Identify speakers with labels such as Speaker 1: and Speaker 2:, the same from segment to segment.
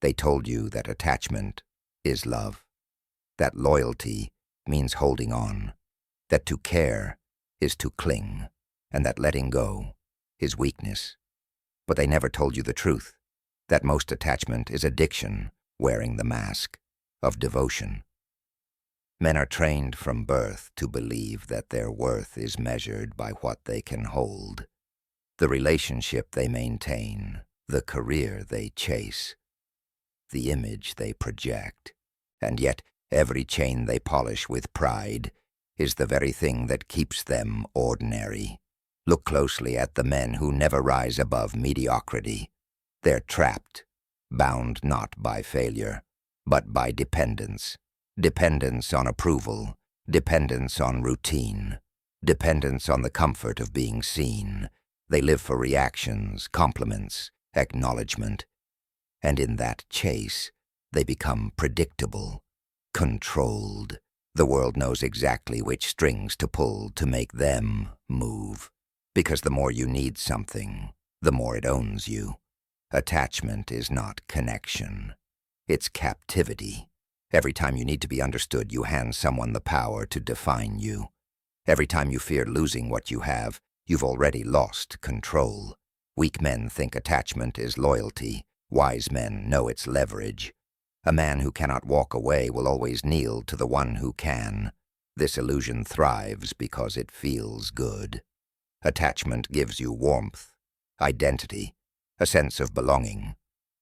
Speaker 1: They told you that attachment is love, that loyalty means holding on, that to care is to cling, and that letting go is weakness. But they never told you the truth, that most attachment is addiction wearing the mask of devotion. Men are trained from birth to believe that their worth is measured by what they can hold, the relationship they maintain, the career they chase, the image they project. And yet every chain they polish with pride is the very thing that keeps them ordinary. Look closely at the men who never rise above mediocrity. They're trapped, bound not by failure, but by dependence. Dependence on approval, dependence on routine, dependence on the comfort of being seen. They live for reactions, compliments, acknowledgement. And in that chase, they become predictable, controlled. The world knows exactly which strings to pull to make them move. Because the more you need something, the more it owns you. Attachment is not connection. It's captivity. Every time you need to be understood, you hand someone the power to define you. Every time you fear losing what you have, you've already lost control. Weak men think attachment is loyalty. Wise men know it's leverage. A man who cannot walk away will always kneel to the one who can. This illusion thrives because it feels good. Attachment gives you warmth, identity, a sense of belonging.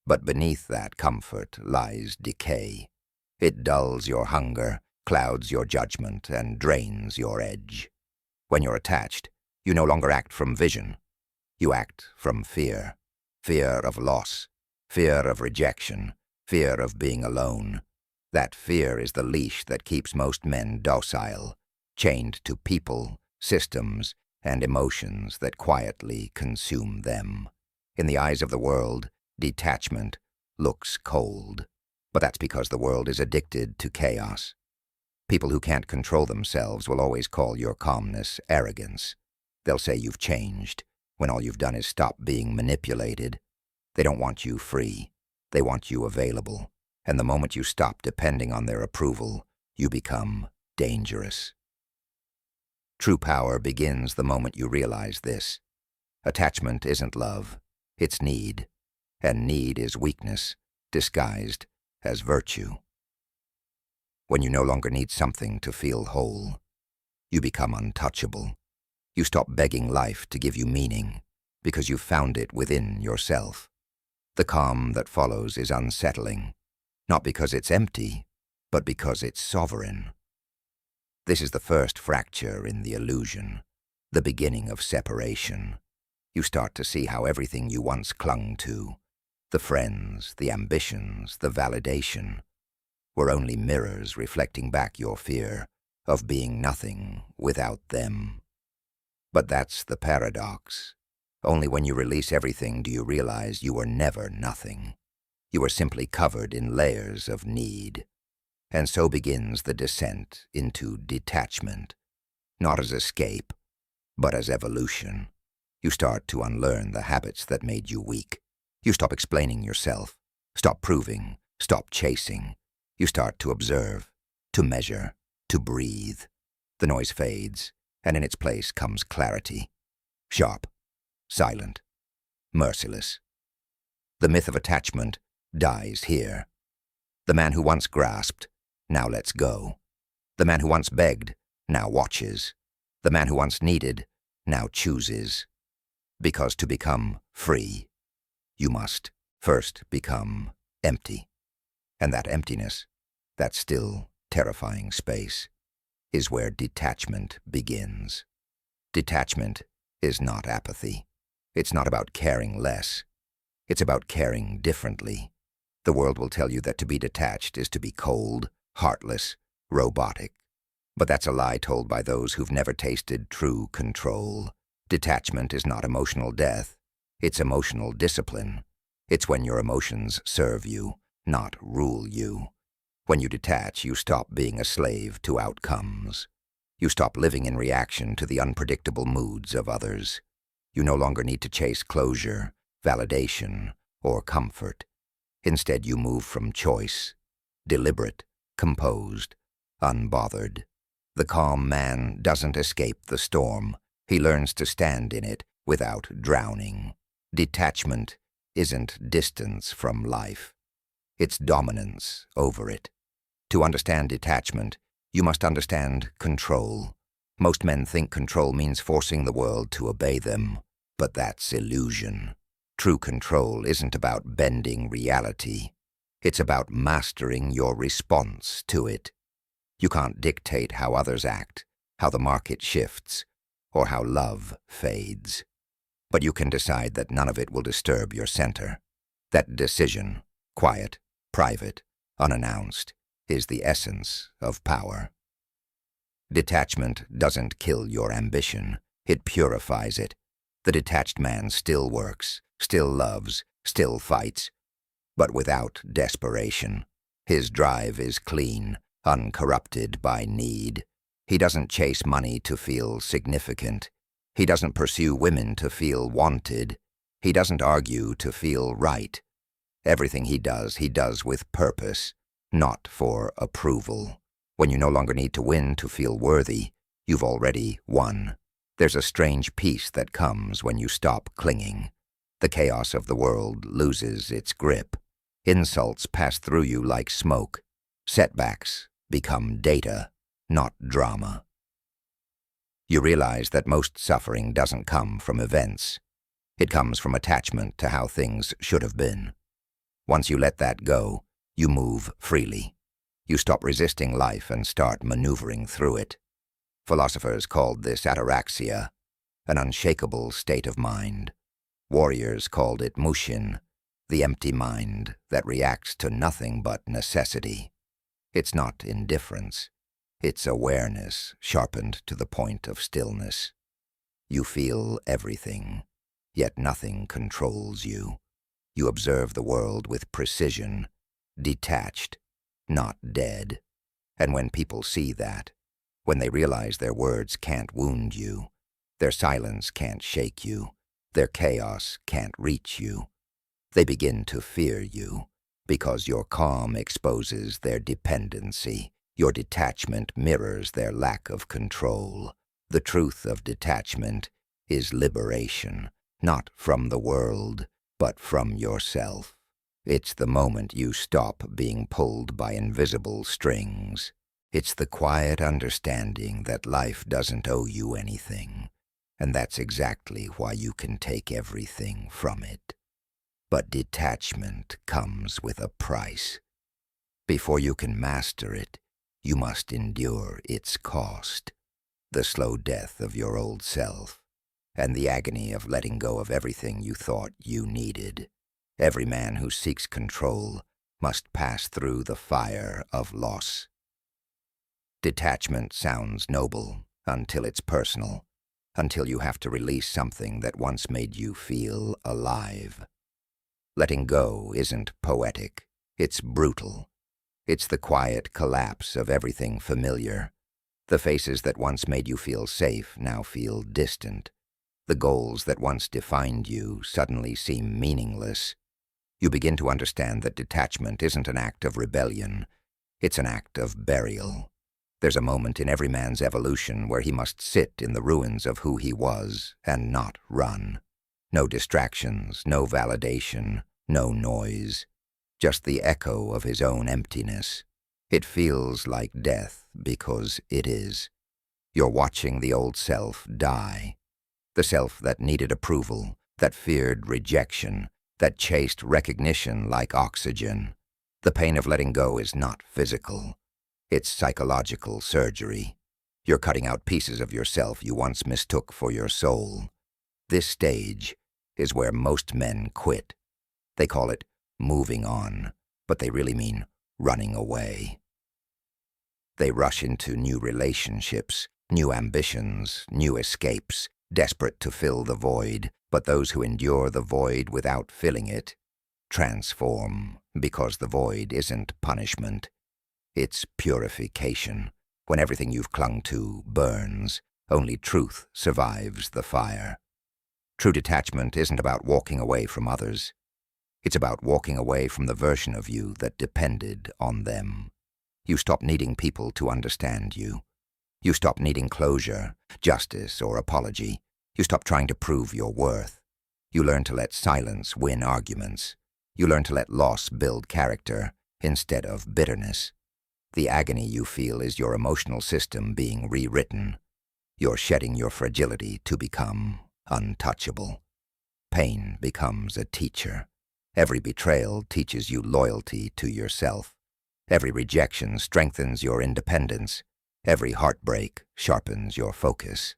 Speaker 1: But beneath that comfort lies decay. It dulls your hunger, clouds your judgment, and drains your edge. When you're attached, you no longer act from vision. You act from fear. Fear of loss, fear of rejection, fear of being alone. That fear is the leash that keeps most men docile, chained to people, systems, and emotions that quietly consume them. In the eyes of the world, detachment looks cold. But that's because the world is addicted to chaos. People who can't control themselves will always call your calmness arrogance. They'll say you've changed, when all you've done is stop being manipulated. They don't want you free. They want you available. And the moment you stop depending on their approval, you become dangerous. True power begins the moment you realize this. Attachment isn't love, it's need. And need is weakness, disguised as virtue. When you no longer need something to feel whole, you become untouchable. You stop begging life to give you meaning because you've found it within yourself. The calm that follows is unsettling, not because it's empty, but because it's sovereign. This is the first fracture in the illusion, the beginning of separation. You start to see how everything you once clung to, the friends, the ambitions, the validation, were only mirrors reflecting back your fear of being nothing without them. But that's the paradox. Only when you release everything do you realize you were never nothing. You were simply covered in layers of need. And so begins the descent into detachment, not as escape, but as evolution. You start to unlearn the habits that made you weak. You stop explaining yourself, stop proving, stop chasing. You start to observe, to measure, to breathe. The noise fades, and in its place comes clarity. Sharp, silent, merciless. The myth of attachment dies here. The man who once grasped now lets go. The man who once begged now watches. The man who once needed now chooses. Because to become free, you must first become empty. And that emptiness, that still terrifying space, is where detachment begins. Detachment is not apathy. It's not about caring less. It's about caring differently. The world will tell you that to be detached is to be cold, heartless, robotic. But that's a lie told by those who've never tasted true control. Detachment is not emotional death. It's emotional discipline. It's when your emotions serve you, not rule you. When you detach, you stop being a slave to outcomes. You stop living in reaction to the unpredictable moods of others. You no longer need to chase closure, validation, or comfort. Instead, you move from choice, deliberate, composed, unbothered. The calm man doesn't escape the storm. He learns to stand in it without drowning. Detachment isn't distance from life. It's dominance over it. To understand detachment, you must understand control. Most men think control means forcing the world to obey them, but that's illusion. True control isn't about bending reality. It's about mastering your response to it. You can't dictate how others act, how the market shifts, or how love fades. But you can decide that none of it will disturb your center. That decision, quiet, private, unannounced, is the essence of power. Detachment doesn't kill your ambition. It purifies it. The detached man still works, still loves, still fights, but without desperation. His drive is clean, uncorrupted by need. He doesn't chase money to feel significant. He doesn't pursue women to feel wanted. He doesn't argue to feel right. Everything he does with purpose, not for approval. When you no longer need to win to feel worthy, you've already won. There's a strange peace that comes when you stop clinging. The chaos of the world loses its grip. Insults pass through you like smoke. Setbacks become data, not drama. You realize that most suffering doesn't come from events. It comes from attachment to how things should have been. Once you let that go, you move freely. You stop resisting life and start maneuvering through it. Philosophers called this ataraxia, an unshakable state of mind. Warriors called it mushin, the empty mind that reacts to nothing but necessity. It's not indifference. It's awareness sharpened to the point of stillness. You feel everything, yet nothing controls you. You observe the world with precision, detached, not dead. And when people see that, when they realize their words can't wound you, their silence can't shake you, their chaos can't reach you, they begin to fear you, because your calm exposes their dependency. Your detachment mirrors their lack of control. The truth of detachment is liberation, not from the world, but from yourself. It's the moment you stop being pulled by invisible strings. It's the quiet understanding that life doesn't owe you anything, and that's exactly why you can take everything from it. But detachment comes with a price. Before you can master it, you must endure its cost, the slow death of your old self, and the agony of letting go of everything you thought you needed. Every man who seeks control must pass through the fire of loss. Detachment sounds noble until it's personal, until you have to release something that once made you feel alive. Letting go isn't poetic, it's brutal. It's the quiet collapse of everything familiar. The faces that once made you feel safe now feel distant. The goals that once defined you suddenly seem meaningless. You begin to understand that detachment isn't an act of rebellion, it's an act of burial. There's a moment in every man's evolution where he must sit in the ruins of who he was and not run. No distractions, no validation, no noise. Just the echo of his own emptiness. It feels like death because it is. You're watching the old self die. The self that needed approval, that feared rejection, that chased recognition like oxygen. The pain of letting go is not physical. It's psychological surgery. You're cutting out pieces of yourself you once mistook for your soul. This stage is where most men quit. They call it moving on, but they really mean running away. They rush into new relationships, new ambitions, new escapes, desperate to fill the void, but those who endure the void without filling it transform, because the void isn't punishment. It's purification. When everything you've clung to burns, only truth survives the fire. True detachment isn't about walking away from others. It's about walking away from the version of you that depended on them. You stop needing people to understand you. You stop needing closure, justice, or apology. You stop trying to prove your worth. You learn to let silence win arguments. You learn to let loss build character instead of bitterness. The agony you feel is your emotional system being rewritten. You're shedding your fragility to become untouchable. Pain becomes a teacher. Every betrayal teaches you loyalty to yourself. Every rejection strengthens your independence. Every heartbreak sharpens your focus.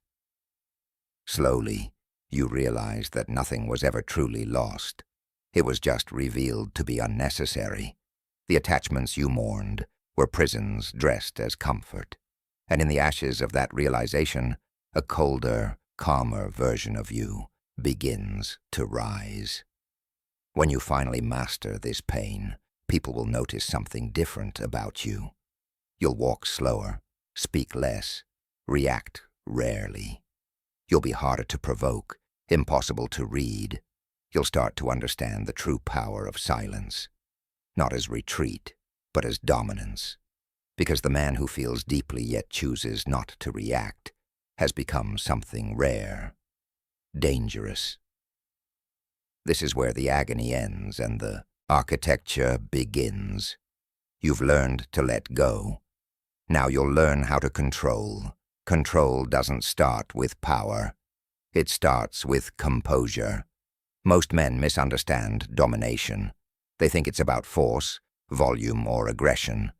Speaker 1: Slowly, you realize that nothing was ever truly lost. It was just revealed to be unnecessary. The attachments you mourned were prisons dressed as comfort. And in the ashes of that realization, a colder, calmer version of you begins to rise. When you finally master this pain, people will notice something different about you. You'll walk slower, speak less, react rarely. You'll be harder to provoke, impossible to read. You'll start to understand the true power of silence, not as retreat, but as dominance. Because the man who feels deeply yet chooses not to react has become something rare, dangerous. This is where the agony ends and the architecture begins. You've learned to let go. Now you'll learn how to control. Control doesn't start with power. It starts with composure. Most men misunderstand domination. They think it's about force, volume, or aggression.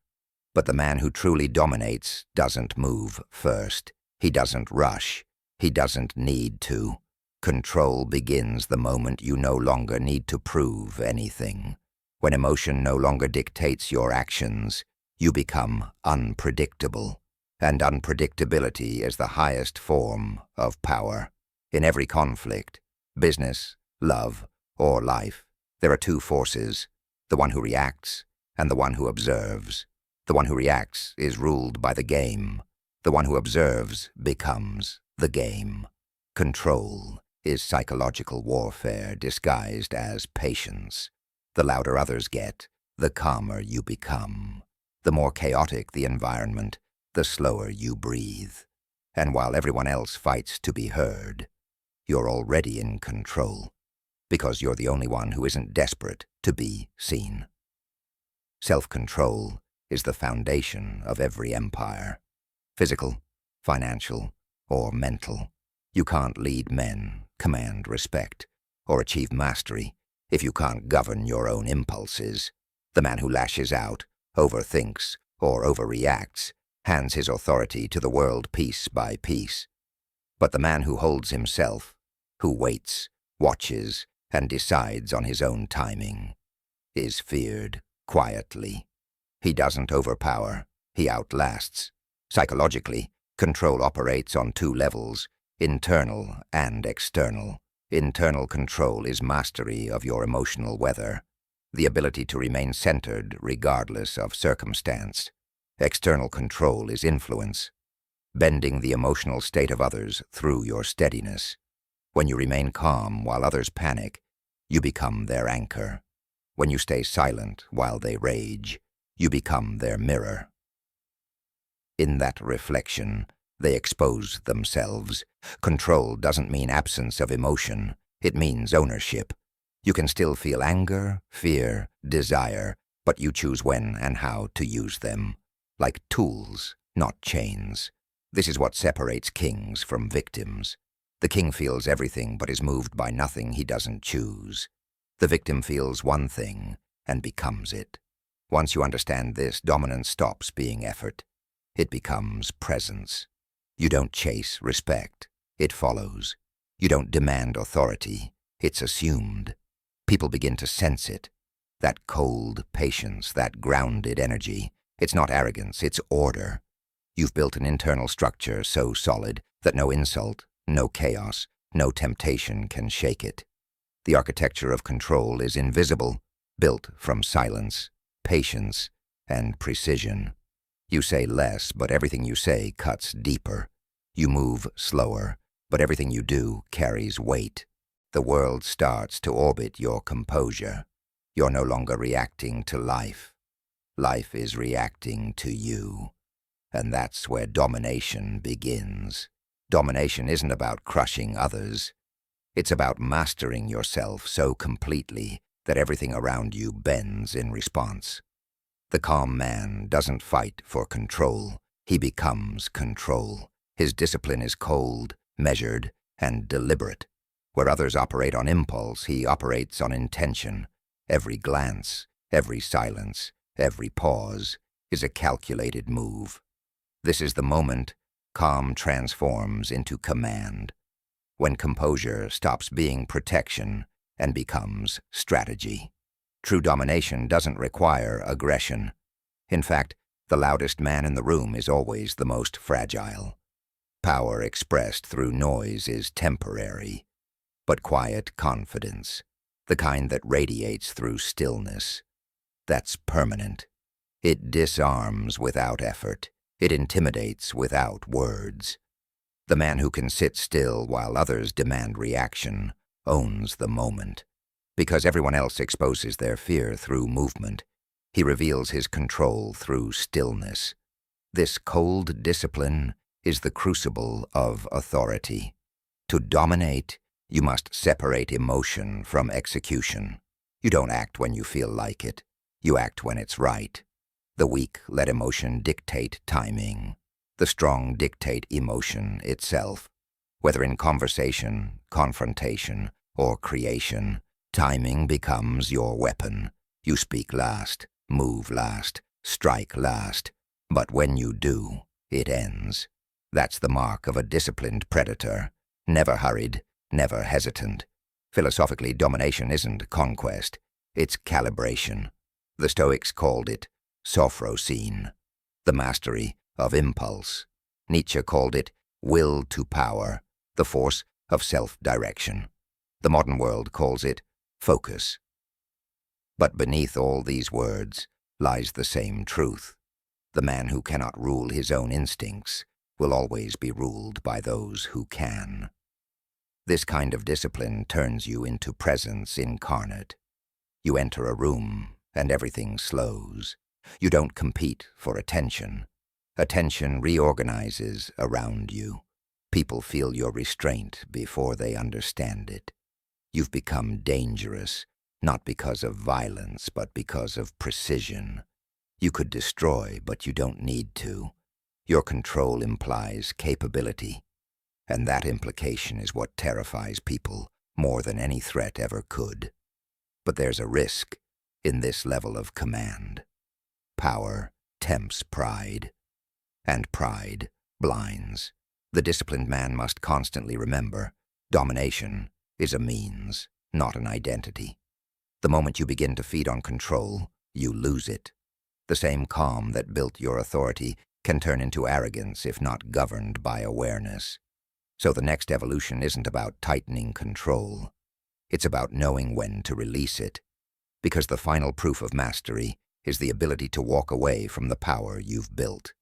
Speaker 1: But the man who truly dominates doesn't move first. He doesn't rush. He doesn't need to. Control begins the moment you no longer need to prove anything. When emotion no longer dictates your actions, you become unpredictable. And unpredictability is the highest form of power. In every conflict, business, love, or life, there are two forces, the one who reacts and the one who observes. The one who reacts is ruled by the game. The one who observes becomes the game. Control is psychological warfare disguised as patience. The louder others get, the calmer you become. The more chaotic the environment, the slower you breathe. And while everyone else fights to be heard, you're already in control, because you're the only one who isn't desperate to be seen. Self-control is the foundation of every empire. Physical, financial, or mental. You can't lead men, command respect, or achieve mastery if you can't govern your own impulses. The man who lashes out, overthinks, or overreacts hands his authority to the world piece by piece. But the man who holds himself, who waits, watches, and decides on his own timing, is feared quietly. He doesn't overpower, he outlasts. Psychologically, control operates on two levels, internal and external. Internal control is mastery of your emotional weather, the ability to remain centered regardless of circumstance. External control is influence, bending the emotional state of others through your steadiness. When you remain calm while others panic, you become their anchor. When you stay silent while they rage, you become their mirror. In that reflection, they expose themselves. Control doesn't mean absence of emotion. It means ownership. You can still feel anger, fear, desire, but you choose when and how to use them. Like tools, not chains. This is what separates kings from victims. The king feels everything but is moved by nothing he doesn't choose. The victim feels one thing and becomes it. Once you understand this, dominance stops being effort. It becomes presence. You don't chase respect. It follows. You don't demand authority. It's assumed. People begin to sense it. That cold patience, that grounded energy. It's not arrogance, it's order. You've built an internal structure so solid that no insult, no chaos, no temptation can shake it. The architecture of control is invisible, built from silence, patience, and precision. You say less, but everything you say cuts deeper. You move slower, but everything you do carries weight. The world starts to orbit your composure. You're no longer reacting to life. Life is reacting to you. And that's where domination begins. Domination isn't about crushing others. It's about mastering yourself so completely that everything around you bends in response. The calm man doesn't fight for control. He becomes control. His discipline is cold, measured, and deliberate. Where others operate on impulse, he operates on intention. Every glance, every silence, every pause is a calculated move. This is the moment calm transforms into command, when composure stops being protection and becomes strategy. True domination doesn't require aggression. In fact, the loudest man in the room is always the most fragile. Power expressed through noise is temporary, but quiet confidence, the kind that radiates through stillness, that's permanent. It disarms without effort. It intimidates without words. The man who can sit still while others demand reaction owns the moment. Because everyone else exposes their fear through movement, he reveals his control through stillness. This cold discipline is the crucible of authority. To dominate, you must separate emotion from execution. You don't act when you feel like it. You act when it's right. The weak let emotion dictate timing. The strong dictate emotion itself. Whether in conversation, confrontation, or creation, timing becomes your weapon. You speak last, move last, strike last. But when you do, it ends. That's the mark of a disciplined predator. Never hurried, never hesitant. Philosophically, domination isn't conquest. It's calibration. The Stoics called it sophrosine, the mastery of impulse. Nietzsche called it will to power, the force of self-direction. The modern world calls it focus. But beneath all these words lies the same truth. The man who cannot rule his own instincts will always be ruled by those who can. This kind of discipline turns you into presence incarnate. You enter a room and everything slows. You don't compete for attention. Attention reorganizes around you. People feel your restraint before they understand it. You've become dangerous, not because of violence, but because of precision. You could destroy, but you don't need to. Your control implies capability, and that implication is what terrifies people more than any threat ever could. But there's a risk in this level of command. Power tempts pride, and pride blinds. The disciplined man must constantly remember, domination is a means, not an identity. The moment you begin to feed on control, you lose it. The same calm that built your authority can turn into arrogance if not governed by awareness. So the next evolution isn't about tightening control. It's about knowing when to release it. Because the final proof of mastery is the ability to walk away from the power you've built.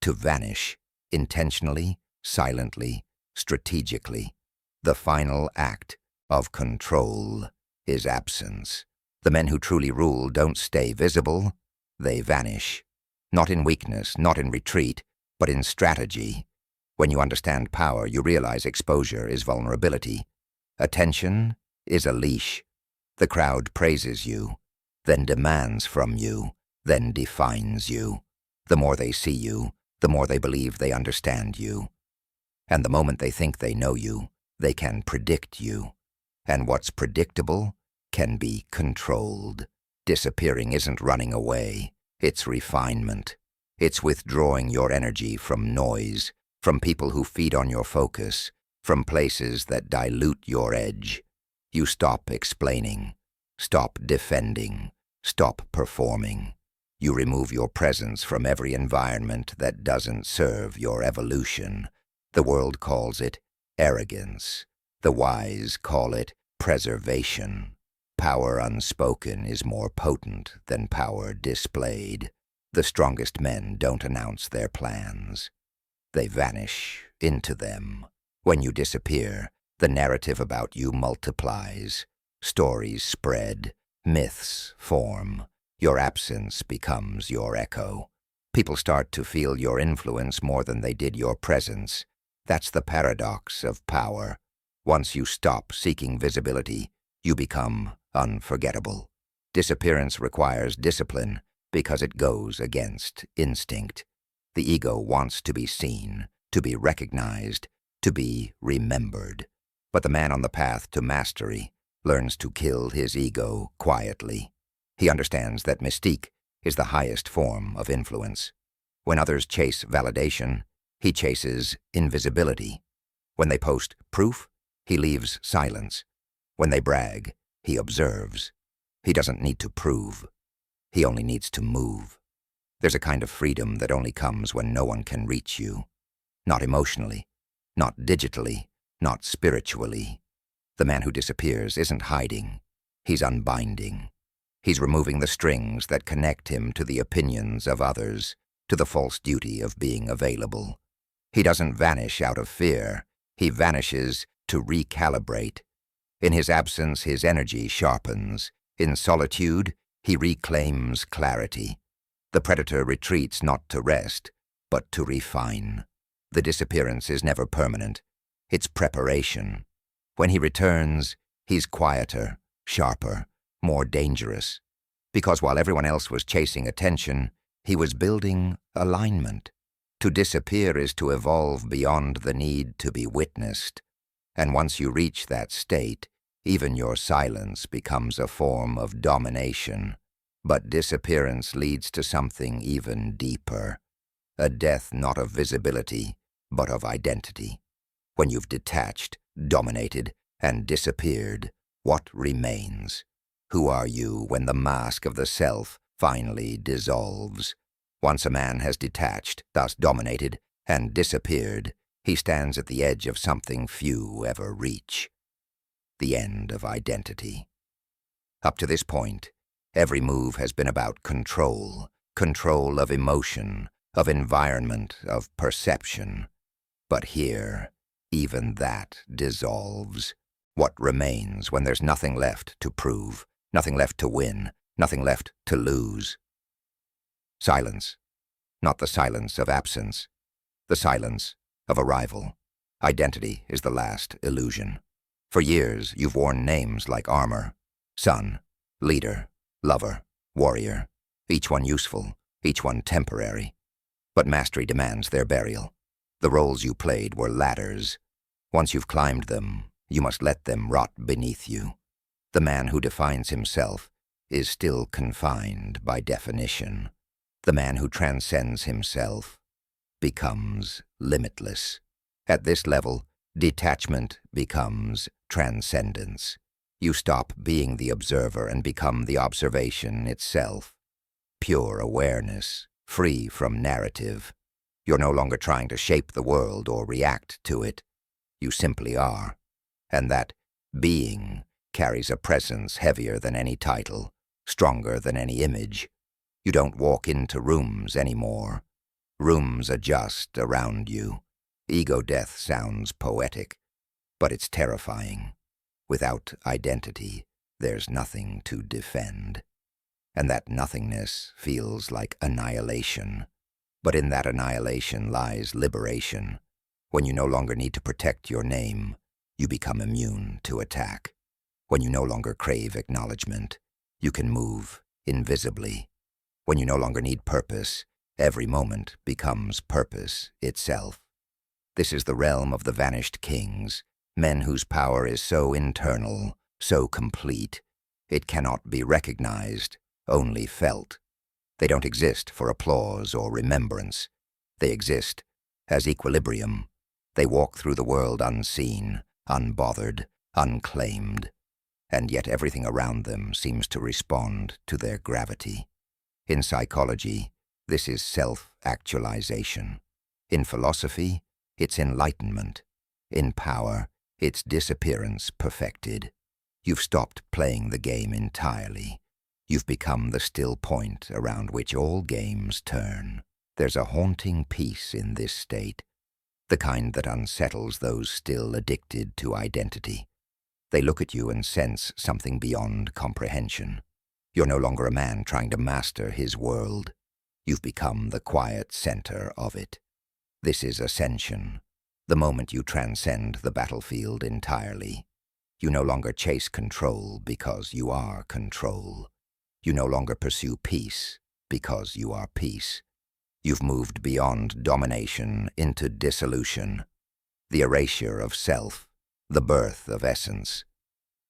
Speaker 1: To vanish, intentionally, silently, strategically. The final act of control is absence. The men who truly rule don't stay visible, they vanish. Not in weakness, not in retreat, but in strategy. When you understand power, you realize exposure is vulnerability. Attention is a leash. The crowd praises you, then demands from you, then defines you. The more they see you, the more they believe they understand you. And the moment they think they know you, they can predict you. And what's predictable can be controlled. Disappearing isn't running away, it's refinement. It's withdrawing your energy from noise, from people who feed on your focus, from places that dilute your edge. You stop explaining, stop defending, stop performing. You remove your presence from every environment that doesn't serve your evolution. The world calls it arrogance. The wise call it preservation. Power unspoken is more potent than power displayed. The strongest men don't announce their plans. They vanish into them. When you disappear, the narrative about you multiplies. Stories spread, Myths form. Your absence becomes your echo. People start to feel your influence more than they did your presence. That's the paradox of power. Once you stop seeking visibility, you become unforgettable. Disappearance requires discipline because it goes against instinct. The ego wants to be seen, to be recognized, to be remembered. But the man on the path to mastery learns to kill his ego quietly. He understands that mystique is the highest form of influence. When others chase validation, he chases invisibility. When they post proof, he leaves silence. When they brag, he observes. He doesn't need to prove. He only needs to move. There's a kind of freedom that only comes when no one can reach you. Not emotionally, not digitally, not spiritually. The man who disappears isn't hiding. He's unbinding. He's removing the strings that connect him to the opinions of others, to the false duty of being available. He doesn't vanish out of fear. He vanishes to recalibrate. In his absence, his energy sharpens. In solitude, he reclaims clarity. The predator retreats not to rest, but to refine. The disappearance is never permanent. It's preparation. When he returns, he's quieter, sharper, more dangerous. Because while everyone else was chasing attention, he was building alignment. To disappear is to evolve beyond the need to be witnessed. And once you reach that state, even your silence becomes a form of domination. But disappearance leads to something even deeper. A death not of visibility, but of identity. When you've detached, dominated, and disappeared, what remains? Who are you when the mask of the self finally dissolves? Once a man has detached, thus dominated, and disappeared, he stands at the edge of something few ever reach. The end of identity. Up to this point, every move has been about control. Control of emotion, of environment, of perception. But here, even that dissolves. What remains when there's nothing left to prove, nothing left to win, nothing left to lose? Silence. Not the silence of absence. The silence of arrival. Identity is the last illusion. For years, you've worn names like armor. Son, leader, lover, warrior. Each one useful, each one temporary. But mastery demands their burial. The roles you played were ladders. Once you've climbed them, you must let them rot beneath you. The man who defines himself is still confined by definition. The man who transcends himself becomes limitless. At this level, detachment becomes transcendence. You stop being the observer and become the observation itself. Pure awareness, free from narrative. You're no longer trying to shape the world or react to it. You simply are. And that being carries a presence heavier than any title, stronger than any image. You don't walk into rooms anymore. Rooms adjust around you. Ego death sounds poetic, but it's terrifying. Without identity, there's nothing to defend. And that nothingness feels like annihilation. But in that annihilation lies liberation. When you no longer need to protect your name, you become immune to attack. When you no longer crave acknowledgement, you can move invisibly. When you no longer need purpose, every moment becomes purpose itself. This is the realm of the vanished kings, men whose power is so internal, so complete, it cannot be recognized, only felt. They don't exist for applause or remembrance. They exist as equilibrium. They walk through the world unseen, unbothered, unclaimed, and yet everything around them seems to respond to their gravity. In psychology, this is self-actualization. In philosophy, it's enlightenment. In power, it's disappearance perfected. You've stopped playing the game entirely. You've become the still point around which all games turn. There's a haunting peace in this state, the kind that unsettles those still addicted to identity. They look at you and sense something beyond comprehension. You're no longer a man trying to master his world. You've become the quiet center of it. This is ascension, the moment you transcend the battlefield entirely. You no longer chase control because you are control. You no longer pursue peace because you are peace. You've moved beyond domination into dissolution, the erasure of self, the birth of essence.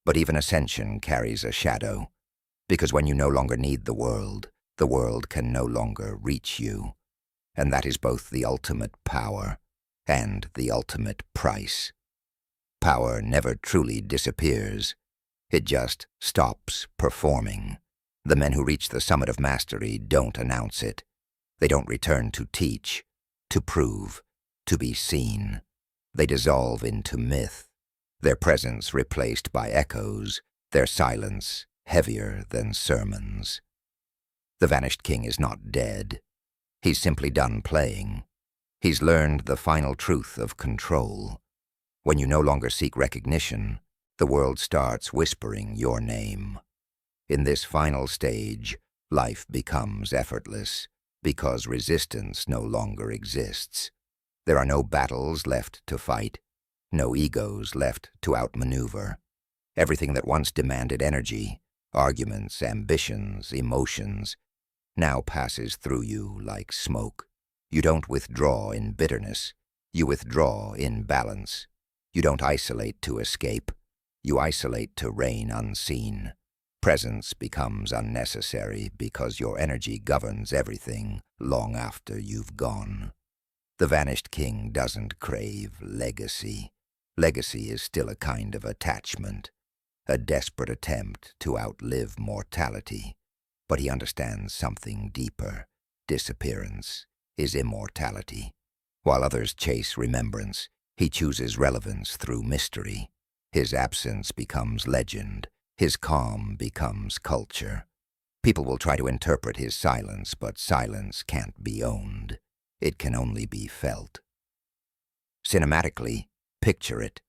Speaker 1: But even ascension carries a shadow, because when you no longer need the world can no longer reach you. And that is both the ultimate power and the ultimate price. Power never truly disappears. It just stops performing. The men who reach the summit of mastery don't announce it. They don't return to teach, to prove, to be seen. They dissolve into myth, their presence replaced by echoes, their silence heavier than sermons. The vanished king is not dead. He's simply done playing. He's learned the final truth of control. When you no longer seek recognition, the world starts whispering your name. In this final stage, life becomes effortless, because resistance no longer exists. There are no battles left to fight, no egos left to outmaneuver. Everything that once demanded energy, arguments, ambitions, emotions, now passes through you like smoke. You don't withdraw in bitterness. You withdraw in balance. You don't isolate to escape. You isolate to reign unseen. Presence becomes unnecessary because your energy governs everything long after you've gone. The vanished king doesn't crave legacy. Legacy is still a kind of attachment, a desperate attempt to outlive mortality. But he understands something deeper. Disappearance is immortality. While others chase remembrance, he chooses relevance through mystery. His absence becomes legend. His calm becomes culture. People will try to interpret his silence, but silence can't be owned. It can only be felt. Cinematically, picture it.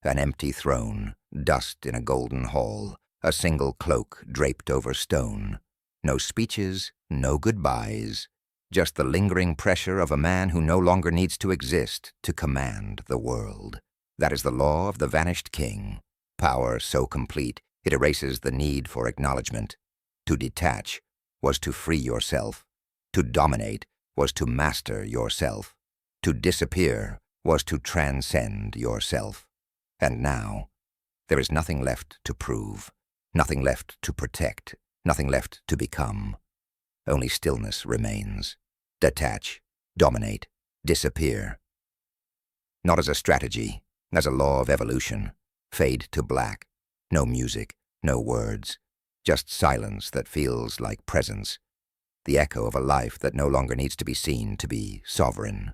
Speaker 1: An empty throne, dust in a golden hall, a single cloak draped over stone. No speeches, no goodbyes, just the lingering pressure of a man who no longer needs to exist to command the world. That is the law of the vanished king. Power so complete, it erases the need for acknowledgement. To detach was to free yourself. To dominate was to master yourself. To disappear was to transcend yourself. And now, there is nothing left to prove, nothing left to protect, nothing left to become. Only stillness remains. Detach, dominate, disappear. Not as a strategy, as a law of evolution. Fade to black. No music, no words. Just silence that feels like presence. The echo of a life that no longer needs to be seen to be sovereign.